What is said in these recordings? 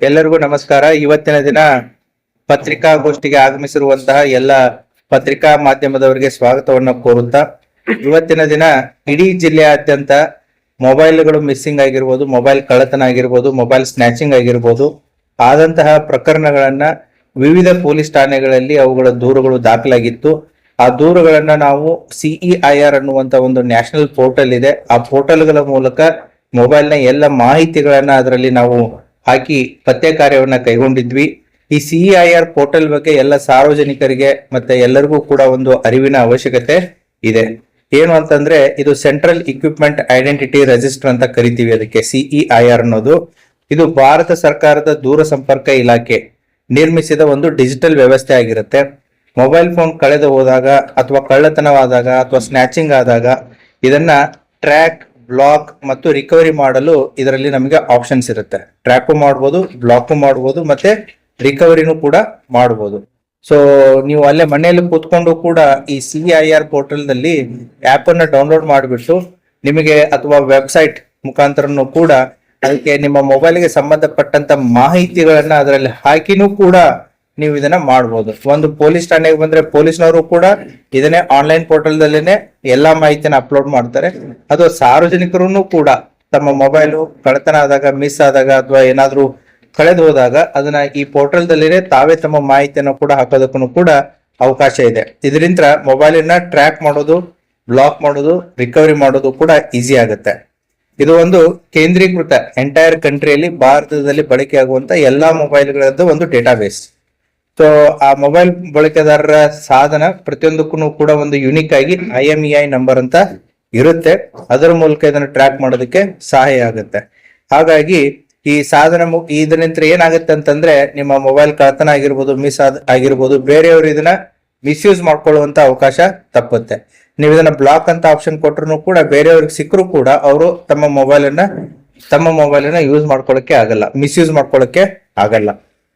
ಎಲ್ಲರಿಗೂ ನಮಸ್ಕಾರ. ಇವತ್ತಿನ ದಿನ ಪತ್ರಿಕಾಗೋಷ್ಠಿಗೆ ಆಗಮಿಸಿರುವಂತಹ ಎಲ್ಲ ಪತ್ರಿಕಾ ಮಾಧ್ಯಮದವರಿಗೆ ಸ್ವಾಗತವನ್ನು ಕೋರುತ್ತಾ, ಇವತ್ತಿನ ದಿನ ಇಡೀ ಜಿಲ್ಲೆಯಾದ್ಯಂತ ಮೊಬೈಲ್ಗಳು ಮಿಸ್ಸಿಂಗ್ ಆಗಿರ್ಬೋದು, ಮೊಬೈಲ್ ಕಳ್ಳತನ ಆಗಿರ್ಬೋದು, ಮೊಬೈಲ್ ಸ್ನ್ಯಾಚಿಂಗ್ ಆಗಿರ್ಬೋದು ಆದಂತಹ ಪ್ರಕರಣಗಳನ್ನ ವಿವಿಧ ಪೊಲೀಸ್ ಠಾಣೆಗಳಲ್ಲಿ ಅವುಗಳ ದೂರುಗಳು ದಾಖಲಾಗಿತ್ತು. ಆ ದೂರುಗಳನ್ನ ನಾವು CEIR ಅನ್ನುವಂತ ಒಂದು ನ್ಯಾಷನಲ್ ಪೋರ್ಟಲ್ ಇದೆ. ಆ ಪೋರ್ಟಲ್ಗಳ ಮೂಲಕ ಮೊಬೈಲ್ನ ಎಲ್ಲ ಮಾಹಿತಿಗಳನ್ನ ಅದರಲ್ಲಿ ನಾವು ಹಾಕಿ ಪತ್ತೆ ಕಾರ್ಯವನ್ನ ಕೈಗೊಂಡಿದ್ವಿ. ಈ CEIR ಪೋರ್ಟಲ್ ಬಗ್ಗೆ ಎಲ್ಲ ಸಾರ್ವಜನಿಕರಿಗೆ ಮತ್ತೆ ಎಲ್ಲರಿಗೂ ಕೂಡ ಒಂದು ಅರಿವಿನ ಅವಶ್ಯಕತೆ ಇದೆ. ಏನು ಅಂತಂದ್ರೆ, ಇದು ಸೆಂಟ್ರಲ್ ಇಕ್ವಿಪ್ಮೆಂಟ್ ಐಡೆಂಟಿಟಿ ರಿಜಿಸ್ಟರ್ ಅಂತ ಕರಿತೀವಿ ಅದಕ್ಕೆ, CEIR ಅನ್ನೋದು. ಇದು ಭಾರತ ಸರ್ಕಾರದ ದೂರ ಸಂಪರ್ಕ ಇಲಾಖೆ ನಿರ್ಮಿಸಿದ ಒಂದು ಡಿಜಿಟಲ್ ವ್ಯವಸ್ಥೆ ಆಗಿರುತ್ತೆ. ಮೊಬೈಲ್ ಫೋನ್ ಕಳೆದು ಹೋದಾಗ ಅಥವಾ ಕಳ್ಳತನವಾದಾಗ ಅಥವಾ ಸ್ನ್ಯಾಚಿಂಗ್ ಆದಾಗ ಇದನ್ನ ಟ್ರ್ಯಾಕ್, ಬ್ಲಾಕ್ ಮತ್ತು ರಿಕವರಿ ಮಾಡಲು ಇದರಲ್ಲಿ ನಮಗೆ ಆಪ್ಷನ್ಸ್ ಇರುತ್ತೆ. ಟ್ರ್ಯಾಕು ಮಾಡ್ಬೋದು, ಬ್ಲಾಕು ಮಾಡ್ಬೋದು, ಮತ್ತೆ ರಿಕವರಿನೂ ಕೂಡ ಮಾಡ್ಬೋದು. ಸೊ ನೀವು ಅಲ್ಲೇ ಮನೆಯಲ್ಲಿ ಕೂತ್ಕೊಂಡು ಕೂಡ ಈ CEIR ಪೋರ್ಟಲ್ ನಲ್ಲಿ ಆಪ್ ಅನ್ನ ಡೌನ್ಲೋಡ್ ಮಾಡಿಬಿಟ್ಟು ನಿಮಗೆ ಅಥವಾ ವೆಬ್ಸೈಟ್ ಮುಖಾಂತರನು ಕೂಡ ಅದಕ್ಕೆ ನಿಮ್ಮ ಮೊಬೈಲ್ಗೆ ಸಂಬಂಧಪಟ್ಟಂತ ಮಾಹಿತಿಗಳನ್ನ ಅದರಲ್ಲಿ ಹಾಕಿನೂ ಕೂಡ ನೀವು ಇದನ್ನ ಮಾಡ್ಬೋದು. ಒಂದು ಪೊಲೀಸ್ ಠಾಣೆಗೆ ಬಂದ್ರೆ ಪೊಲೀಸ್ನವರು ಕೂಡ ಇದನ್ನೇ ಆನ್ಲೈನ್ ಪೋರ್ಟಲ್ ದಲ್ಲೇನೆ ಎಲ್ಲಾ ಮಾಹಿತಿನ ಅಪ್ಲೋಡ್ ಮಾಡ್ತಾರೆ. ಅದು ಸಾರ್ವಜನಿಕರು ಕೂಡ ತಮ್ಮ ಮೊಬೈಲು ಕಳ್ಳತನ ಆದಾಗ, ಮಿಸ್ ಆದಾಗ ಅಥವಾ ಏನಾದ್ರೂ ಕಳೆದು ಹೋದಾಗ ಅದನ್ನ ಈ ಪೋರ್ಟಲ್ ದಲ್ಲಿನೇ ತಾವೇ ತಮ್ಮ ಮಾಹಿತಿಯನ್ನು ಕೂಡ ಹಾಕೋದಕ್ಕೂ ಕೂಡ ಅವಕಾಶ ಇದೆ. ಇದರಿಂದ ಮೊಬೈಲಿನ ಟ್ರ್ಯಾಕ್ ಮಾಡೋದು, ಬ್ಲಾಕ್ ಮಾಡೋದು, ರಿಕವರಿ ಮಾಡೋದು ಕೂಡ ಈಸಿ ಆಗುತ್ತೆ. ಇದು ಒಂದು ಕೇಂದ್ರೀಕೃತ ಎಂಟೈರ್ ಕಂಟ್ರಿಯಲ್ಲಿ ಭಾರತದಲ್ಲಿ ಬಳಕೆ ಆಗುವಂತ ಎಲ್ಲಾ ಮೊಬೈಲ್ಗಳದ್ದು ಒಂದು ಡೇಟಾಬೇಸ್. ಸೊ ಆ ಮೊಬೈಲ್ ಬಳಕೆದಾರರ ಸಾಧನ ಪ್ರತಿಯೊಂದಕ್ಕೂ ಕೂಡ ಒಂದು ಯುನಿಕ್ ಆಗಿ IMEI ನಂಬರ್ ಅಂತ ಇರುತ್ತೆ. ಅದರ ಮೂಲಕ ಇದನ್ನು ಟ್ರ್ಯಾಕ್ ಮಾಡೋದಕ್ಕೆ ಸಹಾಯ ಆಗುತ್ತೆ. ಹಾಗಾಗಿ ಈ ಸಾಧನ ಇದರಿಂದ ಏನಾಗುತ್ತೆ ಅಂತಂದ್ರೆ, ನಿಮ್ಮ ಮೊಬೈಲ್ ಕಳ್ಳತನ ಆಗಿರ್ಬೋದು, ಮಿಸ್ ಆಗಿರ್ಬೋದು, ಬೇರೆಯವರು ಇದನ್ನ ಮಿಸ್ಯೂಸ್ ಮಾಡ್ಕೊಳ್ಳುವಂತ ಅವಕಾಶ ತಪ್ಪುತ್ತೆ. ನೀವು ಇದನ್ನ ಬ್ಲಾಕ್ ಅಂತ ಆಪ್ಷನ್ ಕೊಟ್ಟರು ಕೂಡ ಬೇರೆಯವ್ರಿಗೆ ಸಿಕ್ಕರು ಕೂಡ ಅವರು ತಮ್ಮ ಮೊಬೈಲನ್ನ ಯೂಸ್ ಮಾಡ್ಕೊಳ್ಳಕ್ಕೆ ಆಗಲ್ಲ, ಮಿಸ್ಯೂಸ್ ಮಾಡ್ಕೊಳ್ಳಕ್ಕೆ ಆಗಲ್ಲ.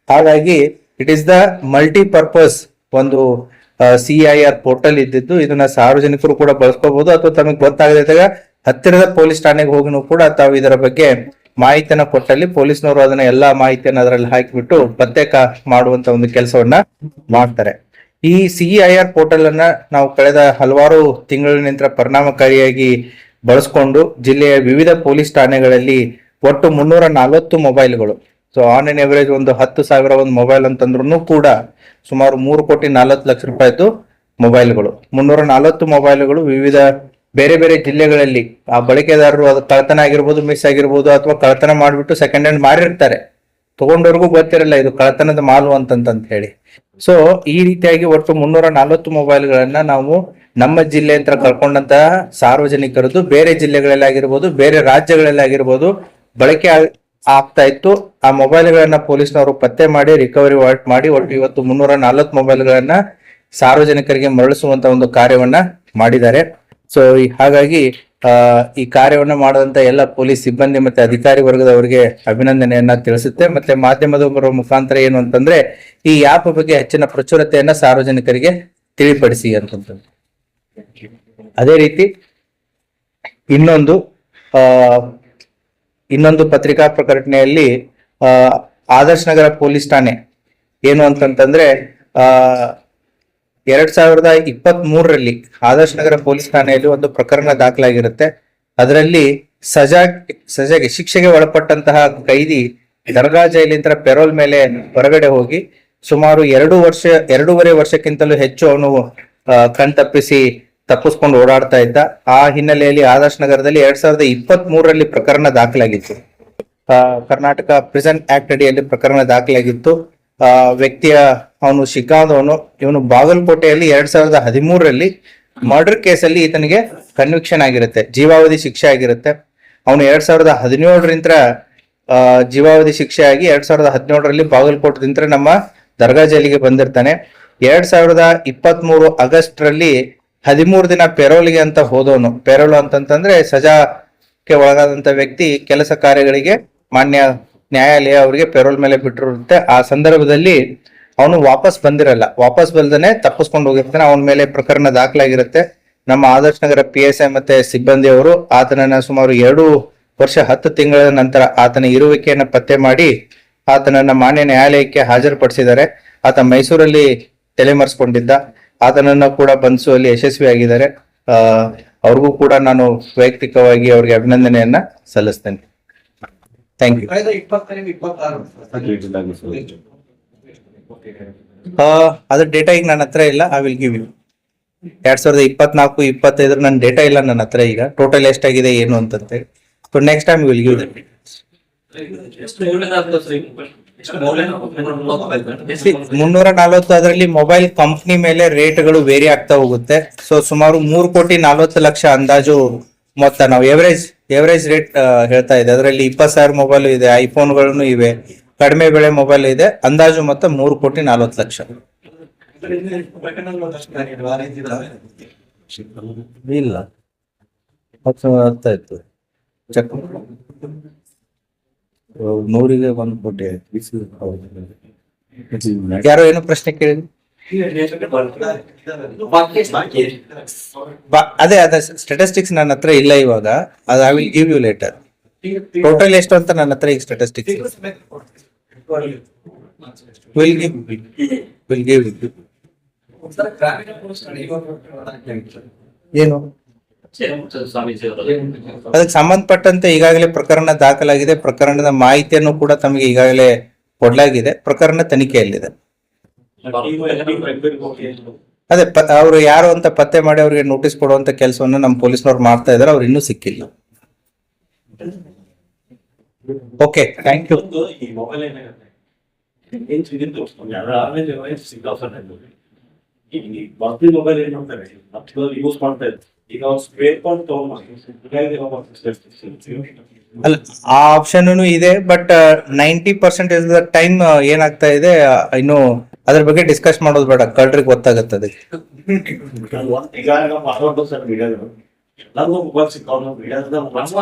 ಹಾಗಾಗಿ ಇಟ್ ಈಸ್ ದ ಮಲ್ಟಿಪರ್ಪಸ್ ಒಂದು CEIR ಪೋರ್ಟಲ್ ಇದ್ದಿದ್ದು. ಇದನ್ನ ಸಾರ್ವಜನಿಕರು ಕೂಡ ಬಳಸ್ಕೋಬಹುದು ಅಥವಾ ತಮಗೆ ಗೊತ್ತಾಗದಿದ್ದಾಗ ಹತ್ತಿರದ ಪೊಲೀಸ್ ಠಾಣೆಗೆ ಹೋಗಿನೂ ಕೂಡ ತಾವು ಇದರ ಬಗ್ಗೆ ಮಾಹಿತಿಯನ್ನ ಕೊಟ್ಟಲ್ಲಿ ಪೊಲೀಸ್ನವರು ಅದನ್ನ ಎಲ್ಲಾ ಮಾಹಿತಿಯನ್ನ ಅದರಲ್ಲಿ ಹಾಕಿಬಿಟ್ಟು ಪತ್ತೆ ಮಾಡುವಂತ ಒಂದು ಕೆಲಸವನ್ನ ಮಾಡ್ತಾರೆ. ಈ CEIR ಪೋರ್ಟಲ್ ಅನ್ನ ನಾವು ಕಳೆದ ಹಲವಾರು ತಿಂಗಳಿನಿಂದ ಪರಿಣಾಮಕಾರಿಯಾಗಿ ಬಳಸ್ಕೊಂಡು ಜಿಲ್ಲೆಯ ವಿವಿಧ ಪೊಲೀಸ್ ಠಾಣೆಗಳಲ್ಲಿ ಒಟ್ಟು 340 ಮೊಬೈಲ್ಗಳು, ಸೊ ಆನ್ ಎನ್ ಎವರೇಜ್ ಒಂದು 10,000 ಒಂದು ಮೊಬೈಲ್ ಅಂತಂದ್ರೂ ಕೂಡ ಸುಮಾರು 3,40,00,000 ರೂಪಾಯಿದ್ದು ಮೊಬೈಲ್ಗಳು, 340 ಮೊಬೈಲ್ಗಳು ವಿವಿಧ ಬೇರೆ ಬೇರೆ ಜಿಲ್ಲೆಗಳಲ್ಲಿ ಆ ಬಳಕೆದಾರರು ಅದು ಕಳ್ಳತನ ಆಗಿರ್ಬೋದು, ಮಿಸ್ ಆಗಿರ್ಬೋದು, ಅಥವಾ ಕಳ್ಳತನ ಮಾಡಿಬಿಟ್ಟು ಸೆಕೆಂಡ್ ಹ್ಯಾಂಡ್ ಮಾರಿರ್ತಾರೆ. ತಗೊಂಡವ್ರಿಗೂ ಗೊತ್ತಿರಲ್ಲ ಇದು ಕಳ್ಳತನದ ಮಾಲು ಅಂತಂತ ಹೇಳಿ. ಸೊ ಈ ರೀತಿಯಾಗಿ ಒಟ್ಟು 340 ಮೊಬೈಲ್ಗಳನ್ನ ನಾವು ನಮ್ಮ ಜಿಲ್ಲೆ ಅಂತ ಕಳ್ಕೊಂಡಂತಹ ಸಾರ್ವಜನಿಕರದ್ದು ಬೇರೆ ಜಿಲ್ಲೆಗಳಲ್ಲಿ ಆಗಿರ್ಬೋದು, ಬೇರೆ ರಾಜ್ಯಗಳಲ್ಲಿ ಆಗಿರ್ಬೋದು ಬಳಕೆ ಆಗ್ತಾ ಇತ್ತು. ಆ ಮೊಬೈಲ್ಗಳನ್ನ ಪೊಲೀಸ್ನವರು ಪತ್ತೆ ಮಾಡಿ ರಿಕವರಿ ಮಾಡಿ ಒಟ್ಟು ಇವತ್ತು 340 ಮೊಬೈಲ್ಗಳನ್ನ ಸಾರ್ವಜನಿಕರಿಗೆ ಮರಳಿಸುವಂತ ಒಂದು ಕಾರ್ಯವನ್ನ ಮಾಡಿದ್ದಾರೆ. ಸೊ ಹಾಗಾಗಿ ಈ ಕಾರ್ಯವನ್ನ ಮಾಡದಂತ ಎಲ್ಲ ಪೊಲೀಸ್ ಸಿಬ್ಬಂದಿ ಮತ್ತೆ ಅಧಿಕಾರಿ ವರ್ಗದವರಿಗೆ ಅಭಿನಂದನೆಯನ್ನ ತಿಳಿಸುತ್ತೆ. ಮತ್ತೆ ಮಾಧ್ಯಮದವರ ಮುಖಾಂತರ ಏನು ಅಂತಂದ್ರೆ, ಈ ಆಪ್ ಬಗ್ಗೆ ಹೆಚ್ಚಿನ ಪ್ರಚುರತೆಯನ್ನ ಸಾರ್ವಜನಿಕರಿಗೆ ತಿಳಿಪಡಿಸಿ ಅಂತಂದ್ರೆ. ಅದೇ ರೀತಿ ಇನ್ನೊಂದು ಪತ್ರಿಕಾ ಪ್ರಕಟಣೆಯಲ್ಲಿ ಆದರ್ಶ ನಗರ ಪೊಲೀಸ್ ಠಾಣೆ ಏನು ಅಂತಂತಂದ್ರೆ 2023ರಲ್ಲಿ ಆದರ್ಶ ನಗರ ಪೊಲೀಸ್ ಠಾಣೆಯಲ್ಲಿ ಒಂದು ಪ್ರಕರಣ ದಾಖಲಾಗಿರುತ್ತೆ. ಅದರಲ್ಲಿ ಸಜಾಗೆ ಶಿಕ್ಷೆಗೆ ಒಳಪಟ್ಟಂತಹ ಕೈದಿ ದರ್ಗಾ ಜೈಲಿಂದ ಪೆರೋಲ್ ಮೇಲೆ ಹೊರಗಡೆ ಹೋಗಿ ಸುಮಾರು 2.5 ವರ್ಷಕ್ಕಿಂತಲೂ ಹೆಚ್ಚು ಅವನು ತಪ್ಪಿಸ್ಕೊಂಡು ಓಡಾಡ್ತಾ ಇದ್ದ. ಆ ಹಿನ್ನೆಲೆಯಲ್ಲಿ ಆದರ್ಶ ನಗರದಲ್ಲಿ 2023ರಲ್ಲಿ ಪ್ರಕರಣ ದಾಖಲಾಗಿತ್ತು. ಕರ್ನಾಟಕ ಪ್ರಿಸನ್ ಆಕ್ಟ್ ಅಡಿಯಲ್ಲಿ ಪ್ರಕರಣ ದಾಖಲಾಗಿತ್ತು. ಅವನು ಶಿಗ್ಗಾಂವದವನು. ಇವನು ಬಾಗಲಕೋಟೆಯಲ್ಲಿ 2013ರಲ್ಲಿ ಮರ್ಡರ್ ಕೇಸಲ್ಲಿ ಈತನಿಗೆ ಕನ್ವಿಕ್ಷನ್ ಆಗಿರುತ್ತೆ, ಜೀವಾವಧಿ ಶಿಕ್ಷೆ ಆಗಿರುತ್ತೆ. ಅವನು 2017ರಿಂದ ಜೀವಾವಧಿ ಶಿಕ್ಷೆ ಆಗಿ 2017ರಲ್ಲಿ ಬಾಗಲಕೋಟದಿಂದ ನಮ್ಮ ದರ್ಗಾ ಜೈಲಿಗೆ ಬಂದಿರ್ತಾನೆ. 2023 ಆಗಸ್ಟ್ರಲ್ಲಿ 13 ದಿನ ಪೆರೋಲ್ಗೆ ಅಂತ ಹೋದವನು. ಪೆರೋಲ್ ಅಂತಂತಂದ್ರೆ ಸಜಾಕ್ಕೆ ಒಳಗಾದಂತ ವ್ಯಕ್ತಿ ಕೆಲಸ ಕಾರ್ಯಗಳಿಗೆ ಮಾನ್ಯ ನ್ಯಾಯಾಲಯ ಅವರಿಗೆ ಪೆರೋಲ್ ಮೇಲೆ ಬಿಟ್ಟಿರುತ್ತೆ. ಆ ಸಂದರ್ಭದಲ್ಲಿ ಅವನು ವಾಪಸ್ ಬಂದಿರಲ್ಲ, ವಾಪಸ್ ಬಲ್ದನೆ ತಪ್ಪಿಸ್ಕೊಂಡು ಹೋಗಿರ್ತಾನೆ. ಅವನ ಮೇಲೆ ಪ್ರಕರಣ ದಾಖಲಾಗಿರುತ್ತೆ. ನಮ್ಮ ಆದರ್ಶ ನಗರ PSI ಮತ್ತೆ ಸಿಬ್ಬಂದಿಯವರು ಆತನನ್ನ ಸುಮಾರು 2 ವರ್ಷ 10 ತಿಂಗಳ ನಂತರ ಆತನ ಇರುವಿಕೆಯನ್ನು ಪತ್ತೆ ಮಾಡಿ ಆತನನ್ನ ಮಾನ್ಯ ನ್ಯಾಯಾಲಯಕ್ಕೆ ಹಾಜರುಪಡಿಸಿದ್ದಾರೆ. ಆತ ಮೈಸೂರಲ್ಲಿ ತಲೆಮರೆಸಿಕೊಂಡಿದ್ದ. ಆತನನ್ನ ಕೂಡ ಬಂಧಿಸುವಲ್ಲಿ ಯಶಸ್ವಿಯಾಗಿದ್ದಾರೆ. ಅವ್ರಿಗೂ ಕೂಡ ನಾನು ವೈಯಕ್ತಿಕವಾಗಿ ಅವ್ರಿಗೆ ಅಭಿನಂದನೆಯನ್ನ ಸಲ್ಲಿಸ್ತೇನೆ. Thank you. ಅದ್ರ ಡೇಟಾ ಈಗ ನನ್ನ ಹತ್ರ ಇಲ್ಲ. I will give you. 2024-25 ನನ್ನ ಡೇಟಾ ಇಲ್ಲ ನನ್ನ ಹತ್ರ ಈಗ. ಟೋಟಲ್ ಎಷ್ಟಾಗಿದೆ ಏನು ಅಂತಂತೇಳಿ. So next time will give that. 340. ಅದರಲ್ಲಿ ಮೊಬೈಲ್ ಕಂಪ್ನಿ ಮೇಲೆ ರೇಟ್ಗಳು ವೇರಿ ಆಗ್ತಾ ಹೋಗುತ್ತೆ. ಸೊ ಸುಮಾರು 3,40,00,000 ಅಂದಾಜು ಮೊತ್ತ ನಾವು ಎವರೇಜ್ ರೇಟ್ ಹೇಳ್ತಾ ಇದೆ. ಅದರಲ್ಲಿ 20,000 ಮೊಬೈಲ್ ಇದೆ, ಐಫೋನ್ಗಳನ್ನು ಇವೆ, ಕಡಿಮೆ ಬೆಲೆ ಮೊಬೈಲ್ ಇದೆ. ಅಂದಾಜು ಮೊತ್ತ 3,40,00,000. ಇಲ್ಲ ಅರ್ಥ ಆಯ್ತು. ಚೆಕ್ 100ಗೆ 1 ಕೋಟಿ. ಯಾರೋ ಏನು ಪ್ರಶ್ನೆ ಕೇಳಿದ್ರು? ಅದೇ ಸ್ಟಾಟಿಸ್ಟಿಕ್ಸ್ ನನ್ನ ಹತ್ರ ಇಲ್ಲ ಇವಾಗ. ಅದು I will give you later. Total ಎಷ್ಟು ಅಂತ ನನ್ನ ಹತ್ರ ಈಗ ಸ್ಟಾಟಿಸ್ಟಿಕ್ಸ್ ವಿಲ್ ಗಿವ್ ಏನು ಅದಕ್ಕೆ ಸಂಬಂಧಪಟ್ಟಂತೆ ಈಗಾಗಲೇ ಪ್ರಕರಣ ದಾಖಲಾಗಿದೆ. ಪ್ರಕರಣದ ಮಾಹಿತಿಯನ್ನು ಕೂಡ ತಮಗೆ ಈಗಾಗಲೇ ಕೊಡಲಾಗಿದೆ. ಪ್ರಕರಣ ತನಿಖೆಯಲ್ಲಿದೆ. ಅದೇ ಅವರು ಯಾರು ಅಂತ ಪತ್ತೆ ಮಾಡಿ ಅವರಿಗೆ ನೋಟಿಸ್ ಕೊಡುವಂತ ಕೆಲಸವನ್ನು ನಮ್ಮ ಪೊಲೀಸ್ನವ್ರು ಮಾಡ್ತಾ ಇದಾರೆ. ಅವ್ರು ಇನ್ನೂ ಸಿಕ್ಕಿಲ್ಲ. Okay, thank you. ಮೊಬೈಲ್ ಏನ್ ಮಾಡ್ತಾರೆ ಯೂಸ್ ಮಾಡ್ತಾ ಇದ್ದಾರೆ. ಈಗ ಸ್ಪೇರ್ ಪಾರ್ಟ್ ಅಲ್ಲ, ಆ ಆಪ್ಷನ್ ಇದೆ. ಬಟ್ 90% ಟೈಮ್ ಏನಾಗ್ತಾ ಇದೆ, ಇನ್ನು ಅದ್ರ ಬಗ್ಗೆ ಡಿಸ್ಕಸ್ ಮಾಡೋದು ಬೇಡ. ಕಳ್ರಿಗೆ ಗೊತ್ತಾಗತ್ತದೆ. ಈಗ ಮೊಬೈಲ್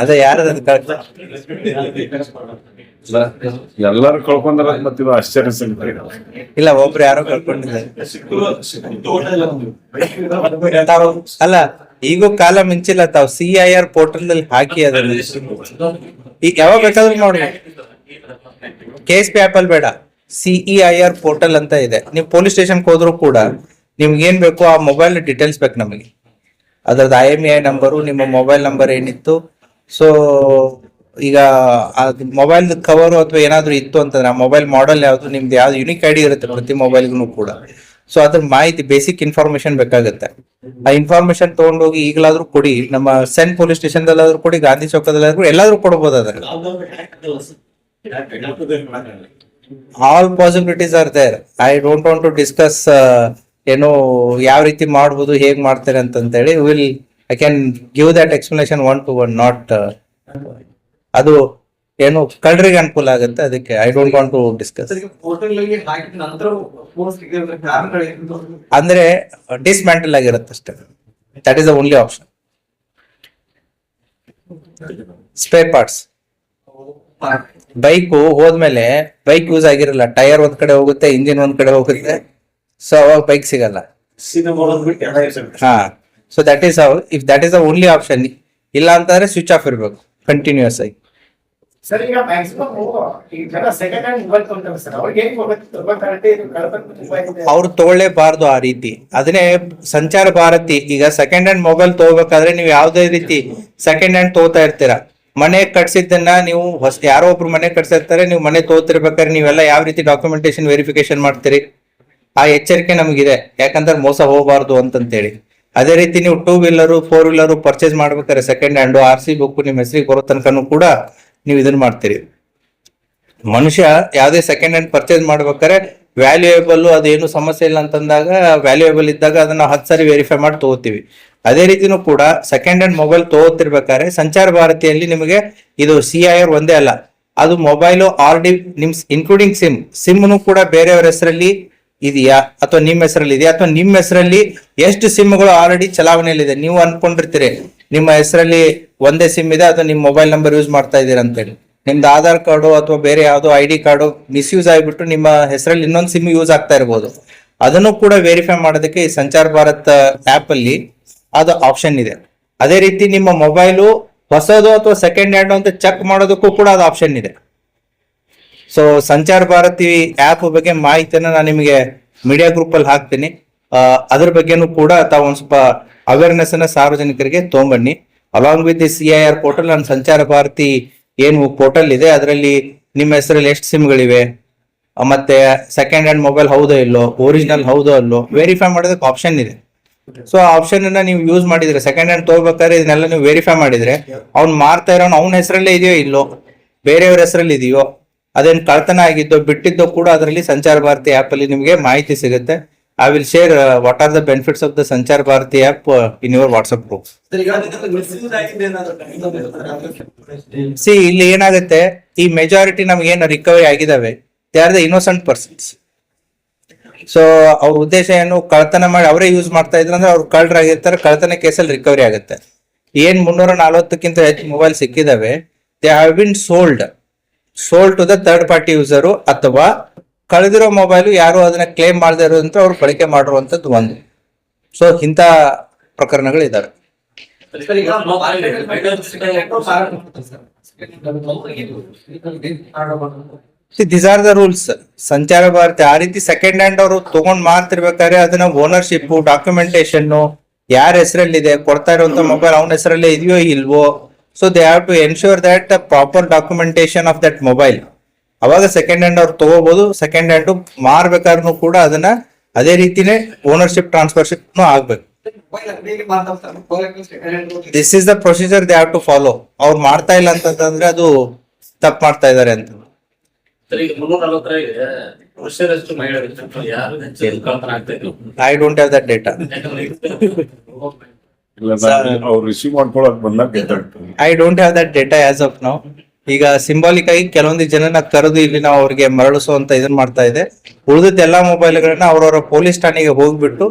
ಅದೇ ಯಾರು ಎಲ್ಲರೂ ಕಳ್ಕೊಂಡ್ರ ಮತ್ತೆ ಆಶ್ಚರ್ಯ ಇಲ್ಲ, ಒಬ್ರು ಯಾರೋ ಕಳ್ಕೊಂಡಿದ್ದಾರೆ. ಅಲ್ಲ, ಈಗೂ ಕಾಲ ಮಿಂಚಿಲ್ಲ. ತಾವು CIR ಪೋರ್ಟಲ್ ನಲ್ಲಿ ಹಾಕಿ ಅದನ್ನ ಈಗ ಯಾವಾಗ ಬೇಕಾದ್ರೂ ನೋಡಿ. KSP ಆಪ್ ಅಲ್ಲಿ ಬೇಡ, CEIR ಪೋರ್ಟಲ್ ಅಂತ ಇದೆ. ನೀವು ಪೊಲೀಸ್ ಸ್ಟೇಷನ್ಗೆ ಹೋದ್ರು ಕೂಡ ನಿಮ್ಗೆ ಏನ್ ಬೇಕು, ಆ ಮೊಬೈಲ್ ಡೀಟೇಲ್ಸ್ ಬೇಕು ನಮಗೆ. ಅದ್ರದ್ದು IMEI ನಂಬರು, ನಿಮ್ಮ ಮೊಬೈಲ್ ನಂಬರ್ ಏನಿತ್ತು. ಸೊ ಈಗ ಮೊಬೈಲ್ ಕವರು ಅಥವಾ ಏನಾದ್ರು ಇತ್ತು ಅಂತಂದ್ರೆ ಆ ಮೊಬೈಲ್ ಮಾಡೆಲ್ ಯಾವ್ದು, ನಿಮ್ದು ಯಾವ್ದು ಯುನಿಕ್ ID ಇರುತ್ತೆ ಪ್ರತಿ ಮೊಬೈಲ್ಗೂ ಕೂಡ. ಸೊ ಅದ್ರ ಮಾಹಿತಿ, ಬೇಸಿಕ್ ಇನ್ಫಾರ್ಮೇಶನ್ ಬೇಕಾಗುತ್ತೆ. ಆ ಇನ್ಫಾರ್ಮೇಶನ್ ತಗೊಂಡೋಗಿ ಈಗಲಾದ್ರೂ ಕೊಡಿ. ನಮ್ಮ ಸೆಂಟ್ ಪೊಲೀಸ್ ಸ್ಟೇಷನ್ ದಲ್ಲಾದ್ರೂ ಕೊಡಿ, ಗಾಂಧಿ ಚೌಕದಲ್ಲಾದ್ರೂ, ಎಲ್ಲಾದ್ರೂ ಕೊಡ್ಬೋದು. ಅದ್ರ all possibilities are there. I don't want to discuss ಏನು ಯಾವ ರೀತಿ ಮಾಡ್ಬೋದು, ಹೇಗ್ ಮಾಡ್ತಾರೆ ಅಂತಂತೇಳಿ. I can give that explanation 1-to-1, not ಅದು ಏನು ಕಳ್ಳರಿಗೆ ಅನುಕೂಲ ಆಗುತ್ತೆ. ಅದಕ್ಕೆ I don't want to discuss. ಅಂದ್ರೆ ಡಿಸ್ಮ್ಯಾಂಟಲ್ ಆಗಿರುತ್ತೆ ಅಷ್ಟೇ. That is the only option. Spare parts, bike ಹೋದ್ಮೇಲೆ ಬೈಕ್ ಯೂಸ್ ಆಗಿರಲ್ಲ, ಟೈರ್ ಒಂದ್ ಕಡೆ ಹೋಗುತ್ತೆ, ಇಂಜಿನ್ ಒಂದ್ ಕಡೆ ಹೋಗುತ್ತೆ. ಸೊ ಅವಾಗ ಬೈಕ್ ಸಿಗಲ್ಲ. ಹಾ, so that is how. If that is the only option. ಇಲ್ಲ ಅಂತಂದ್ರೆ ಸ್ವಿಚ್ ಆಫ್ ಇರ್ಬೇಕು ಕಂಟಿನ್ಯೂಸ್ ಆಗಿ. ಅವ್ರು ತಗೊಳ್ಳೇಬಾರ್ದು ಆ ರೀತಿ. ಅದನ್ನೇ ಸಂಚಾರ ಭಾರತಿ. ಈಗ ಸೆಕೆಂಡ್ ಹ್ಯಾಂಡ್ ಮೊಬೈಲ್ ತಗೋಬೇಕಾದ್ರೆ ನೀವು ಯಾವ್ದೇ ರೀತಿ ಸೆಕೆಂಡ್ ಹ್ಯಾಂಡ್ ತಗೋತಾ ಇರ್ತೀರಾ. ಮನೆ ಕಟ್ಸಿದ್ದನ್ನ ನೀವು ಯಾರೋ ಒಬ್ರು ಮನೆ ಕಟ್ಸಿರ್ತಾರೆ, ನೀವು ಮನೆ ತಗೋತಿರ್ಬೇಕಾದ್ರೆ ನೀವೆಲ್ಲ ಯಾವ ರೀತಿ ಡಾಕ್ಯುಮೆಂಟೇಶನ್ ವೆರಿಫಿಕೇಶನ್ ಮಾಡ್ತೀರಿ? ಆ ಎಚ್ಚರಿಕೆ ನಮಗಿದೆ, ಯಾಕಂದ್ರೆ ಮೋಸ ಹೋಗಬಾರ್ದು ಅಂತಂತೇಳಿ. ಅದೇ ರೀತಿ ನೀವು 2-ವೀಲರ್ 4-ವೀಲರ್ ಪರ್ಚೇಸ್ ಮಾಡ್ಬೇಕಾದ್ರೆ ಸೆಕೆಂಡ್ ಹ್ಯಾಂಡ್ RC ಬುಕ್ ನಿಮ್ಮ ಹೆಸರಿಗೆ ಬರೋ ತನಕನೂ ಕೂಡ ನೀವು ಇದನ್ನ ಮಾಡ್ತೀರಿ. ಮನುಷ್ಯ ಯಾವ್ದೇ ಸೆಕೆಂಡ್ ಹ್ಯಾಂಡ್ ಪರ್ಚೇಸ್ ಮಾಡ್ಬೇಕಾದ್ರೆ ವ್ಯಾಲ್ಯೂಯೇಬಲ್, ಅದೇನು ಸಮಸ್ಯೆ ಇಲ್ಲ ಅಂತಂದಾಗ, ವ್ಯಾಲ್ಯೂಯೇಬಲ್ ಇದ್ದಾಗ ಅದನ್ನ 10 ಸಾರಿ ವೆರಿಫೈ ಮಾಡಿ ತಗೋತೀವಿ. ಅದೇ ರೀತಿನೂ ಕೂಡ ಸೆಕೆಂಡ್ ಹ್ಯಾಂಡ್ ಮೊಬೈಲ್ ತಗೋತಿರ್ಬೇಕಾದ್ರೆ ಸಂಚಾರ ಭಾರತಿಯಲ್ಲಿ ನಿಮಗೆ ಇದು CIR ಒಂದೇ ಅಲ್ಲ, ಅದು ಮೊಬೈಲು RD ನಿಮ್ ಇನ್ಕ್ಲೂಡಿಂಗ್ ಸಿಮ್ನು ಕೂಡ ಬೇರೆಯವರ ಹೆಸರಲ್ಲಿ ಇದೆಯಾ ಅಥವಾ ನಿಮ್ಮ ಹೆಸರಲ್ಲಿ ಇದೆಯಾ, ಅಥವಾ ನಿಮ್ಮ ಹೆಸರಲ್ಲಿ ಎಷ್ಟು ಸಿಮ್ಗಳು ಆಲ್ರೆಡಿ ಚಲಾವಣೆಯಲ್ಲಿದೆ. ನೀವು ಅನ್ಕೊಂಡಿರ್ತೀರಿ ನಿಮ್ಮ ಹೆಸರಲ್ಲಿ ಒಂದೇ ಸಿಮ್ ಇದೆ, ಅಥವಾ ನಿಮ್ಮ ಮೊಬೈಲ್ ನಂಬರ್ ಯೂಸ್ ಮಾಡ್ತಾ ಇದ್ದೀರಾ ಅಂತೇಳಿ. ನಿಮ್ದು ಆಧಾರ್ ಕಾರ್ಡು ಅಥವಾ ಬೇರೆ ಯಾವುದೋ ID ಕಾರ್ಡು ಮಿಸ್ಯೂಸ್ ಆಗಿಬಿಟ್ಟು ನಿಮ್ಮ ಹೆಸರಲ್ಲಿ ಇನ್ನೊಂದು ಸಿಮ್ ಯೂಸ್ ಆಗ್ತಾ ಇರ್ಬೋದು. ಅದನ್ನು ಕೂಡ ವೆರಿಫೈ ಮಾಡೋದಕ್ಕೆ ಈ ಸಂಚಾರ್ ಭಾರತ್ ಆಪ್ ಅಲ್ಲಿ ಅದು ಆಪ್ಷನ್ ಇದೆ. ಅದೇ ರೀತಿ ನಿಮ್ಮ ಮೊಬೈಲು ಹೊಸದು ಅಥವಾ ಸೆಕೆಂಡ್ ಹ್ಯಾಂಡ್ ಅಂತ ಚೆಕ್ ಮಾಡೋದಕ್ಕೂ ಕೂಡ ಅದು ಆಪ್ಷನ್ ಇದೆ. ಸೊ ಸಂಚಾರ ಭಾರತಿ ಆಪ್ ಬಗ್ಗೆ ಮಾಹಿತಿಯನ್ನ ನಾನು ನಿಮಗೆ ಮೀಡಿಯಾ ಗ್ರೂಪ್ ಅಲ್ಲಿ ಹಾಕ್ತೀನಿ. ಅದ್ರ ಬಗ್ಗೆನೂ ಕೂಡ ತಾವು ಒಂದ್ ಸ್ವಲ್ಪ ಅವೇರ್ನೆಸ್ ಅನ್ನ ಸಾರ್ವಜನಿಕರಿಗೆ ತಗೊಂಬನ್ನಿ. Along with the CIR portal and Sanchar Bharati ಏನು ಪೋರ್ಟಲ್ ಇದೆ ಅದರಲ್ಲಿ ನಿಮ್ಮ ಹೆಸರಲ್ಲಿ ಎಷ್ಟು ಸಿಮ್ಗಳಿವೆ, ಮತ್ತೆ ಸೆಕೆಂಡ್ ಹ್ಯಾಂಡ್ ಮೊಬೈಲ್ ಹೌದೋ ಇಲ್ಲೋ, ಒರಿಜಿನಲ್ ಹೌದೋ ಅಲ್ಲೋ ವೆರಿಫೈ ಮಾಡೋದಕ್ಕೆ ಆಪ್ಷನ್ ಇದೆ. ಸೊ ಆ ಆಪ್ಷನ್ ಅನ್ನ ನೀವು ಯೂಸ್ ಮಾಡಿದ್ರೆ ಸೆಕೆಂಡ್ ಹ್ಯಾಂಡ್ ತಗೋಬೇಕಾದ್ರೆ ಇದನ್ನೆಲ್ಲ ನೀವು ವೆರಿಫೈ ಮಾಡಿದ್ರೆ ಅವ್ನು ಮಾರ್ತಾ ಇರೋನು ಅವನ ಹೆಸರಲ್ಲೇ ಇದೆಯೋ ಇಲ್ಲೋ, ಬೇರೆಯವ್ರ ಹೆಸರಲ್ಲಿ ಇದೆಯೋ, ಅದೇನ್ ಕಳ್ತನ ಆಗಿದ್ದೋ ಬಿಟ್ಟಿದ್ದೋ ಕೂಡ ಅದರಲ್ಲಿ ಸಂಚಾರ ಭಾರತಿ ಆಪ್ ಅಲ್ಲಿ ನಿಮಗೆ ಮಾಹಿತಿ ಸಿಗುತ್ತೆ. I will share what are the benefits of the Sanchar Bharati app in your WhatsApp group. See ಇಲ್ಲಿ ಏನಾಗುತ್ತೆ, ಈ ಮೆಜಾರಿಟಿ ನಮ್ಗೆ ಏನು ರಿಕವರಿ ಆಗಿದಾವೆ they are the innocent persons. So ಅವ್ರ ಉದ್ದೇಶ ಏನು, ಕಳ್ತನ ಮಾಡಿ ಅವರೇ ಯೂಸ್ ಮಾಡ್ತಾ ಇದ್ರು ಅಂದ್ರೆ ಅವ್ರು ಕಳ್ಳರಾಗಿರ್ತಾರೆ, ಕಳ್ತನ ಕೇಸಲ್ಲಿ ರಿಕವರಿ ಆಗುತ್ತೆ. ಏನ್ 340ಕ್ಕಿಂತ ಹೆಚ್ಚು ಮೊಬೈಲ್ ಸಿಕ್ಕಿದಾವೆ they have been sold to the third party user, ಅಥವಾ ಕಳೆದಿರೋ ಮೊಬೈಲು ಯಾರು ಅದನ್ನ ಕ್ಲೇಮ್ ಮಾಡದೇ ಇರೋದಂತ ಅವ್ರು ಬಳಕೆ ಮಾಡಿರುವಂತದ್ದು ಒಂದು. ಸೊ ಇಂಥ ಪ್ರಕರಣಗಳು ಇದಾವೆ. This are the rules. ಸಂಚಾರ ಭಾರತಿ ಆ ರೀತಿ ಸೆಕೆಂಡ್ ಹ್ಯಾಂಡ್ ಅವರು ತಗೊಂಡ್ ಮಾರ್ತಿರ್ಬೇಕಾದ್ರೆ ಅದನ್ನ ಓನರ್ಶಿಪ್, ಡಾಕ್ಯುಮೆಂಟೇಶನ್ ಯಾರ ಹೆಸರಲ್ಲಿದೆ, ಕೊಡ್ತಾ ಇರುವಂತ ಮೊಬೈಲ್ ಅವನ ಹೆಸರಲ್ಲೇ ಇದೆಯೋ ಇಲ್ವೋ. So they have to ensure that proper documentation of that mobile. ಅವಾಗ ಸೆಕೆಂಡ್ ಹ್ಯಾಂಡ್ ಅವ್ರು ತಗೋಬಹುದು. ಸೆಕೆಂಡ್ ಹ್ಯಾಂಡ್ ಮಾರ್ಬೇಕಾದ್ರೂ ಕೂಡ ಅದನ್ನ ಅದೇ ರೀತಿನೇ ಓನರ್ಶಿಪ್ ಟ್ರಾನ್ಸ್ಫರ್ಶಿಪ್ ಆಗ್ಬೇಕು. This is the procedure they have to follow. ಅವ್ರು ಮಾಡ್ತಾ ಇಲ್ಲ ಅಂತಂದ್ರೆ ಅದು ತಪ್ಪು ಮಾಡ್ತಾ ಇದಾರೆ ಅಂತ. I don't have that data. ಅವ್ರು ರಿಸೀವ್ ಮಾಡ್ಕೊಳಕ್ ಬಂದಾಗ ಗೊತ್ತಾಗ್ತದೆ. I don't have that data as of now. ಈಗ ಸಿಂಬಾಲಿಕ್ ಆಗಿ ಕೆಲವೊಂದು ಜನನ ಕರೆದು ಇಲ್ಲಿ ನಾವು ಅವ್ರಿಗೆ ಮರಳಿಸುವಂತ ಇದನ್ನ ಮಾಡ್ತಾ ಇದೆ. ಉಳಿದ ಎಲ್ಲಾ ಮೊಬೈಲ್ಗಳನ್ನ ಅವ್ರವ್ರ ಪೊಲೀಸ್ ಠಾಣೆಗೆ ಹೋಗ್ಬಿಟ್ಟು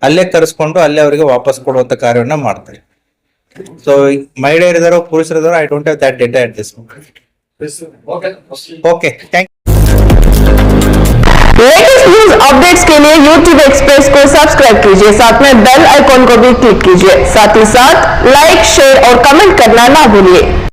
ಅಲ್ಲೇ ಕರೆಸ್ಕೊಂಡು ಅಲ್ಲೇ ಅವರಿಗೆ ವಾಪಸ್ ಕೊಡುವಂತ ಕಾರ್ಯವನ್ನ ಮಾಡ್ತಾರೆ. ಸೊ ಮಹಿಳೆಯರಿದಾರೋ ಪುರುಷರಿದಾರೋ I don't have that data at this moment. Okay, thank you. Latest news updates के लिए YouTube एक्सप्रेस को सब्सक्राइब कीजिए, साथ में बेल आइकॉन को भी क्लिक कीजिए। साथ ही साथ लाइक, शेयर और कमेंट करना ना भूलिए।